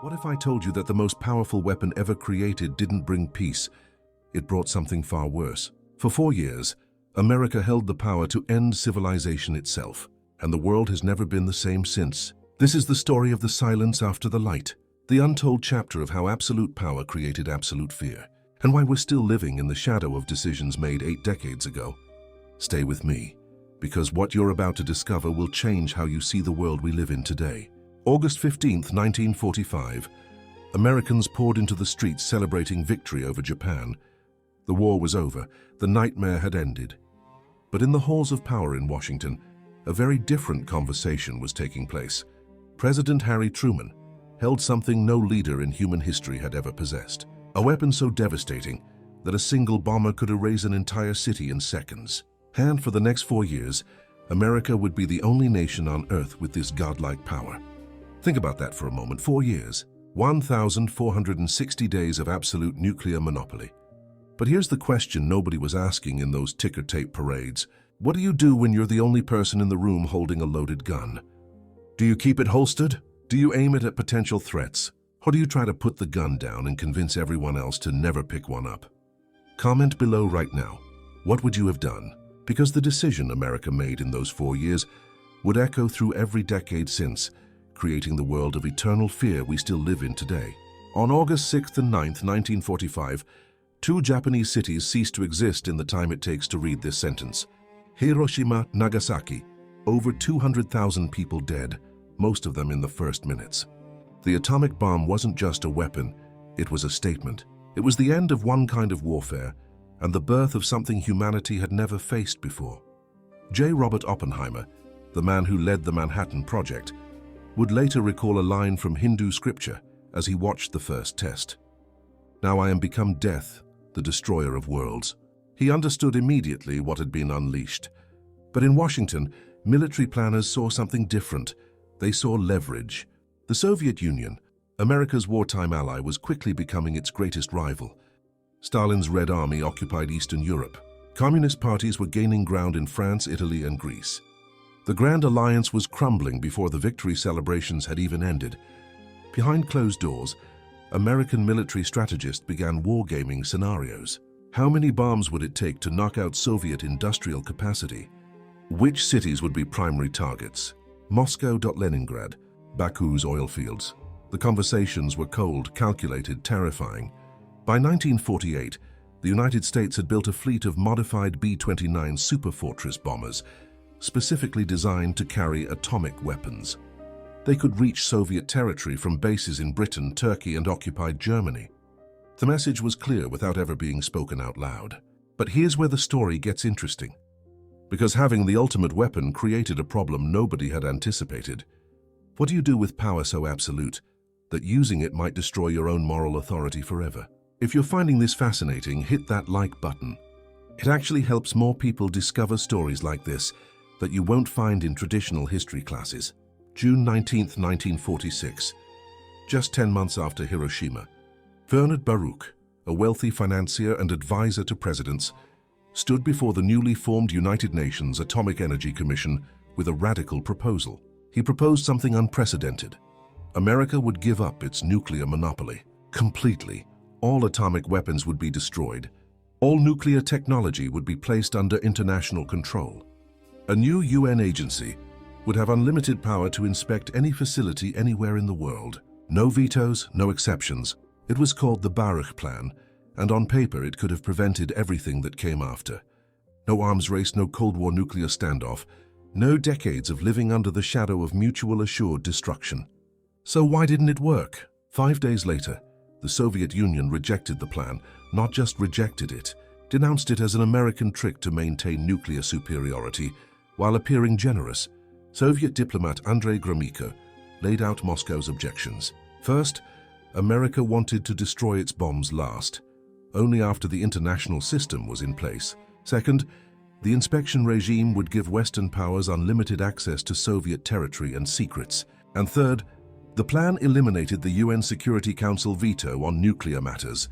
What if I told you that the most powerful weapon ever created didn't bring peace? It brought something far worse. For 4 years, America held the power to end civilization itself, and the world has never been the same since. This is the story of the silence after the light, the untold chapter of how absolute power created absolute fear, and why we're still living in the shadow of decisions made 8 decades ago. Stay with me, because what you're about to discover will change how you see the world we live in today. August 15th, 1945, Americans poured into the streets celebrating victory over Japan. The war was over, the nightmare had ended. But in the halls of power in Washington, a very different conversation was taking place. President Harry Truman held something no leader in human history had ever possessed. A weapon so devastating that a single bomber could erase an entire city in seconds. And for the next 4 years, America would be the only nation on Earth with this godlike power. Think about that for a moment. 4 years, 1,460 days of absolute nuclear monopoly. But here's the question nobody was asking in those ticker tape parades. What do you do when you're the only person in the room holding a loaded gun? Do you keep it holstered? Do you aim it at potential threats? Or do you try to put the gun down and convince everyone else to never pick one up? Comment below right now. What would you have done? Because the decision America made in those 4 years would echo through every decade since, creating the world of eternal fear we still live in today. On August 6th and 9th, 1945, 2 Japanese cities ceased to exist in the time it takes to read this sentence. Hiroshima, Nagasaki, over 200,000 people dead, most of them in the first minutes. The atomic bomb wasn't just a weapon, it was a statement. It was the end of one kind of warfare and the birth of something humanity had never faced before. J. Robert Oppenheimer, the man who led the Manhattan Project, would later recall a line from Hindu scripture as he watched the first test. "Now I am become death, the destroyer of worlds." He understood immediately what had been unleashed. But in Washington, military planners saw something different. They saw leverage. The Soviet Union, America's wartime ally, was quickly becoming its greatest rival. Stalin's Red Army occupied Eastern Europe. Communist parties were gaining ground in France, Italy, and Greece. The Grand Alliance was crumbling before the victory celebrations had even ended. Behind closed doors, American military strategists began wargaming scenarios. How many bombs would it take to knock out Soviet industrial capacity? Which cities would be primary targets? Moscow, Leningrad, Baku's oil fields. The conversations were cold, calculated, terrifying. By 1948, the United States had built a fleet of modified B-29 Superfortress bombers, specifically designed to carry atomic weapons. They could reach Soviet territory from bases in Britain, Turkey, and occupied Germany. The message was clear without ever being spoken out loud. But here's where the story gets interesting. Because having the ultimate weapon created a problem nobody had anticipated. What do you do with power so absolute that using it might destroy your own moral authority forever? If you're finding this fascinating, hit that like button. It actually helps more people discover stories like this that you won't find in traditional history classes. June 19th, 1946. Just 10 months after Hiroshima, Bernard Baruch, a wealthy financier and advisor to presidents, stood before the newly formed United Nations Atomic Energy Commission with a radical proposal. He proposed something unprecedented. America would give up its nuclear monopoly completely. All atomic weapons would be destroyed. All nuclear technology would be placed under international control. A new UN agency would have unlimited power to inspect any facility anywhere in the world. No vetoes, no exceptions. It was called the Baruch Plan, and on paper it could have prevented everything that came after. No arms race, no Cold War nuclear standoff, no decades of living under the shadow of mutual assured destruction. So why didn't it work? 5 days later, the Soviet Union rejected the plan, not just rejected it, denounced it as an American trick to maintain nuclear superiority. While appearing generous, Soviet diplomat Andrei Gromyko laid out Moscow's objections. First, America wanted to destroy its bombs last, only after the international system was in place. Second, the inspection regime would give Western powers unlimited access to Soviet territory and secrets. And third, the plan eliminated the UN Security Council veto on nuclear matters,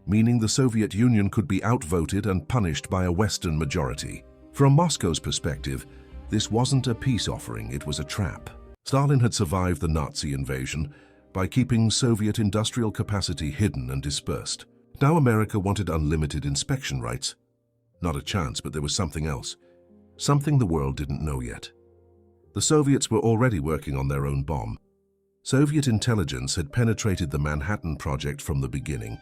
meaning the Soviet Union could be outvoted and punished by a Western majority. From Moscow's perspective, this wasn't a peace offering, it was a trap. Stalin had survived the Nazi invasion, by keeping Soviet industrial capacity hidden and dispersed. Now America wanted unlimited inspection rights. Not a chance, but there was something else. Something the world didn't know yet. The Soviets were already working on their own bomb. Soviet intelligence had penetrated the Manhattan Project from the beginning.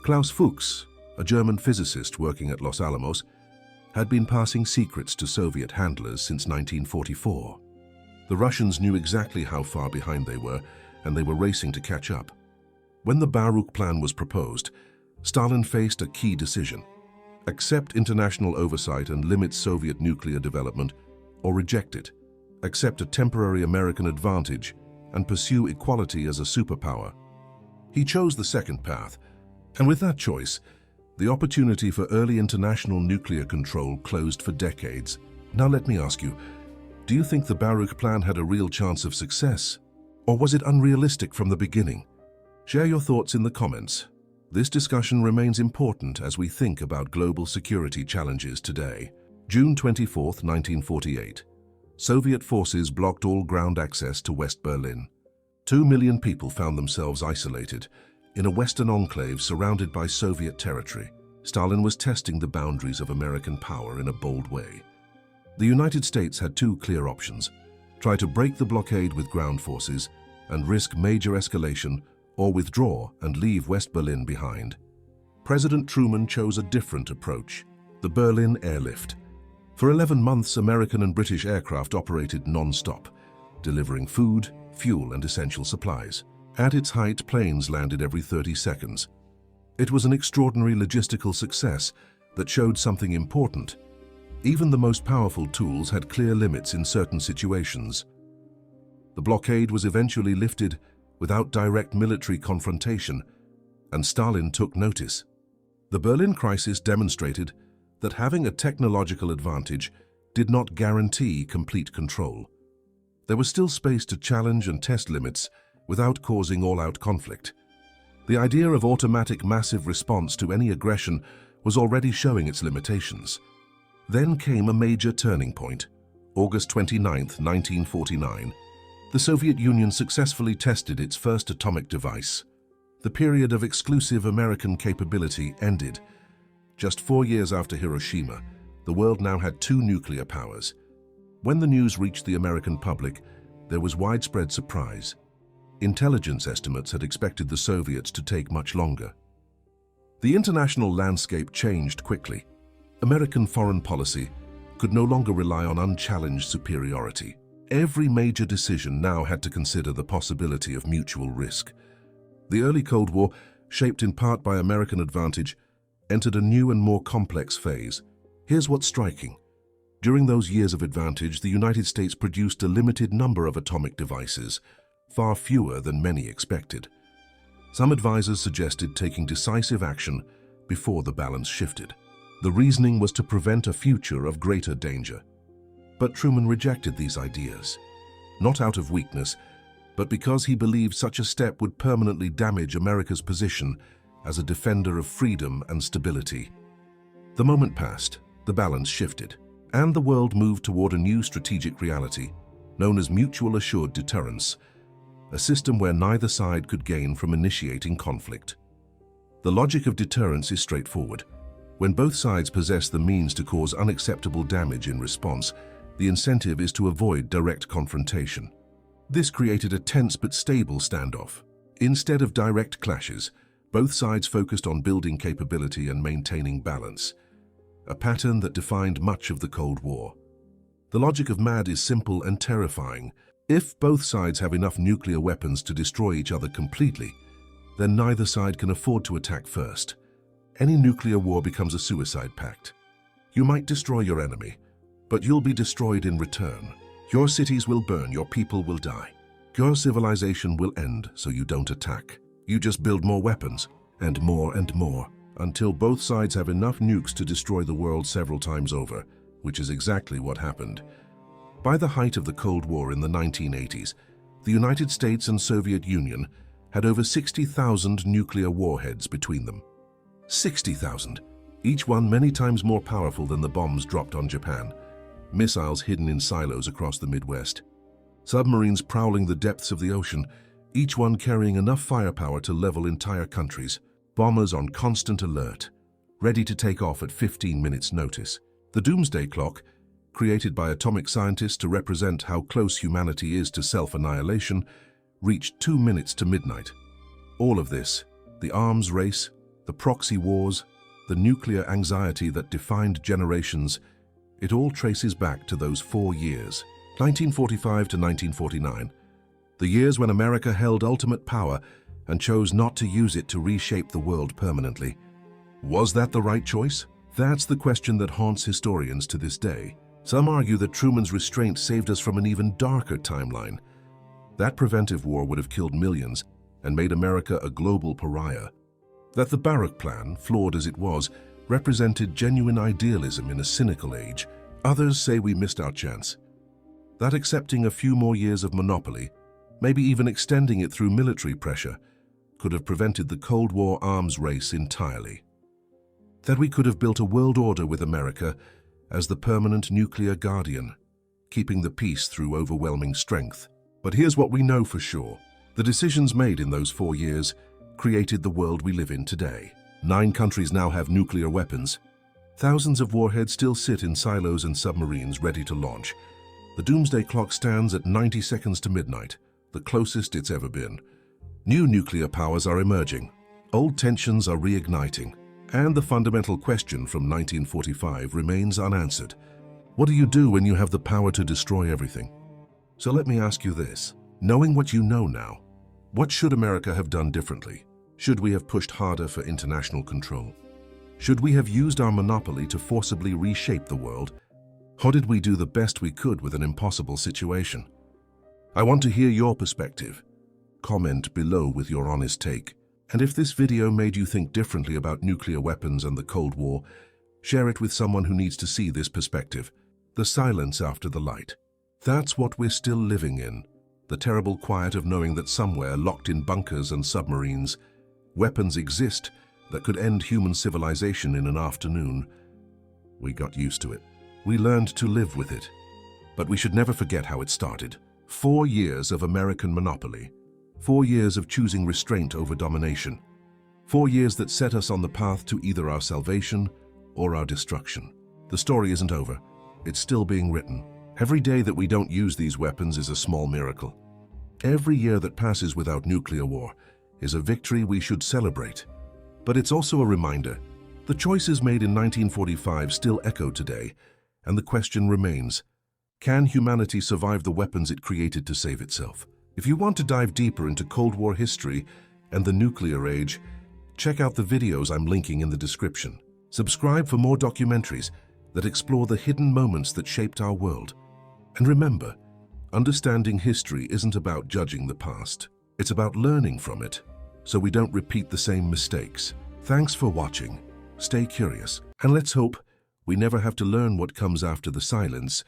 Klaus Fuchs, a German physicist working at Los Alamos, had been passing secrets to Soviet handlers since 1944. The Russians knew exactly how far behind they were, and they were racing to catch up. When the Baruch Plan was proposed, Stalin faced a key decision: accept international oversight and limit Soviet nuclear development, or reject it, accept a temporary American advantage, and pursue equality as a superpower. He chose the second path, and with that choice, the opportunity for early international nuclear control closed for decades. Now let me ask you, do you think the Baruch Plan had a real chance of success? Or was it unrealistic from the beginning? Share your thoughts in the comments. This discussion remains important as we think about global security challenges today. June 24, 1948. Soviet forces blocked all ground access to West Berlin. 2 million people found themselves isolated in a Western enclave surrounded by Soviet territory. Stalin was testing the boundaries of American power in a bold way. The United States had two clear options: try to break the blockade with ground forces and risk major escalation, or withdraw and leave West Berlin behind. President Truman chose a different approach: the Berlin Airlift. For 11 months, American and British aircraft operated non-stop, delivering food, fuel, and essential supplies. At its height, planes landed every 30 seconds. It was an extraordinary logistical success that showed something important. Even the most powerful tools had clear limits in certain situations. The blockade was eventually lifted without direct military confrontation, and Stalin took notice. The Berlin crisis demonstrated that having a technological advantage did not guarantee complete control. There was still space to challenge and test limits without causing all-out conflict. The idea of automatic massive response to any aggression was already showing its limitations. Then came a major turning point. August 29, 1949. The Soviet Union successfully tested its first atomic device. The period of exclusive American capability ended. Just 4 years after Hiroshima, the world now had 2 nuclear powers. When the news reached the American public, there was widespread surprise. Intelligence estimates had expected the Soviets to take much longer. The international landscape changed quickly. American foreign policy could no longer rely on unchallenged superiority. Every major decision now had to consider the possibility of mutual risk. The early Cold War, shaped in part by American advantage, entered a new and more complex phase. Here's what's striking. During those years of advantage, the United States produced a limited number of atomic devices, far fewer than many expected. Some advisors suggested taking decisive action before the balance shifted. The reasoning was to prevent a future of greater danger. But Truman rejected these ideas, not out of weakness, but because he believed such a step would permanently damage America's position as a defender of freedom and stability. The moment passed, the balance shifted, and the world moved toward a new strategic reality, known as mutual assured deterrence, a system where neither side could gain from initiating conflict. The logic of deterrence is straightforward. When both sides possess the means to cause unacceptable damage in response, the incentive is to avoid direct confrontation. This created a tense but stable standoff. Instead of direct clashes, both sides focused on building capability and maintaining balance, a pattern that defined much of the Cold War. The logic of MAD is simple and terrifying. If both sides have enough nuclear weapons to destroy each other completely, then neither side can afford to attack first. Any nuclear war becomes a suicide pact. You might destroy your enemy, but you'll be destroyed in return. Your cities will burn, your people will die. Your civilization will end, so you don't attack. You just build more weapons, and more, until both sides have enough nukes to destroy the world several times over, which is exactly what happened. By the height of the Cold War in the 1980s, the United States and Soviet Union had over 60,000 nuclear warheads between them. 60,000, each one many times more powerful than the bombs dropped on Japan. Missiles hidden in silos across the Midwest. Submarines prowling the depths of the ocean, each one carrying enough firepower to level entire countries, bombers on constant alert, ready to take off at 15 minutes' notice. The doomsday clock, created by atomic scientists to represent how close humanity is to self-annihilation, reached 2 minutes to midnight. All of this, the arms race, the proxy wars, the nuclear anxiety that defined generations, it all traces back to those 4 years, 1945 to 1949, the years when America held ultimate power and chose not to use it to reshape the world permanently. Was that the right choice? That's the question that haunts historians to this day. Some argue that Truman's restraint saved us from an even darker timeline. That preventive war would have killed millions and made America a global pariah. That the Baruch Plan, flawed as it was, represented genuine idealism in a cynical age. Others say we missed our chance. That accepting a few more years of monopoly, maybe even extending it through military pressure, could have prevented the Cold War arms race entirely. That we could have built a world order with America as the permanent nuclear guardian, keeping the peace through overwhelming strength. But here's what we know for sure. The decisions made in those 4 years created the world we live in today. 9 countries now have nuclear weapons. Thousands of warheads still sit in silos and submarines ready to launch. The doomsday clock stands at 90 seconds to midnight, the closest it's ever been. New nuclear powers are emerging. Old tensions are reigniting. And the fundamental question from 1945 remains unanswered. What do you do when you have the power to destroy everything? So let me ask you this. Knowing what you know now, what should America have done differently? Should we have pushed harder for international control? Should we have used our monopoly to forcibly reshape the world? Or did we do the best we could with an impossible situation? I want to hear your perspective. Comment below with your honest take. And if this video made you think differently about nuclear weapons and the Cold War, share it with someone who needs to see this perspective. The silence after the light. That's what we're still living in. The terrible quiet of knowing that somewhere, locked in bunkers and submarines, weapons exist that could end human civilization in an afternoon. We got used to it. We learned to live with it. But we should never forget how it started. 4 years of American monopoly. 4 years of choosing restraint over domination. 4 years that set us on the path to either our salvation or our destruction. The story isn't over. It's still being written. Every day that we don't use these weapons is a small miracle. Every year that passes without nuclear war is a victory we should celebrate. But it's also a reminder. The choices made in 1945 still echo today, and the question remains, can humanity survive the weapons it created to save itself? If you want to dive deeper into Cold War history and the nuclear age, check out the videos I'm linking in the description. Subscribe for more documentaries that explore the hidden moments that shaped our world. And remember, understanding history isn't about judging the past. It's about learning from it, so we don't repeat the same mistakes. Thanks for watching. Stay curious, and let's hope we never have to learn what comes after the silence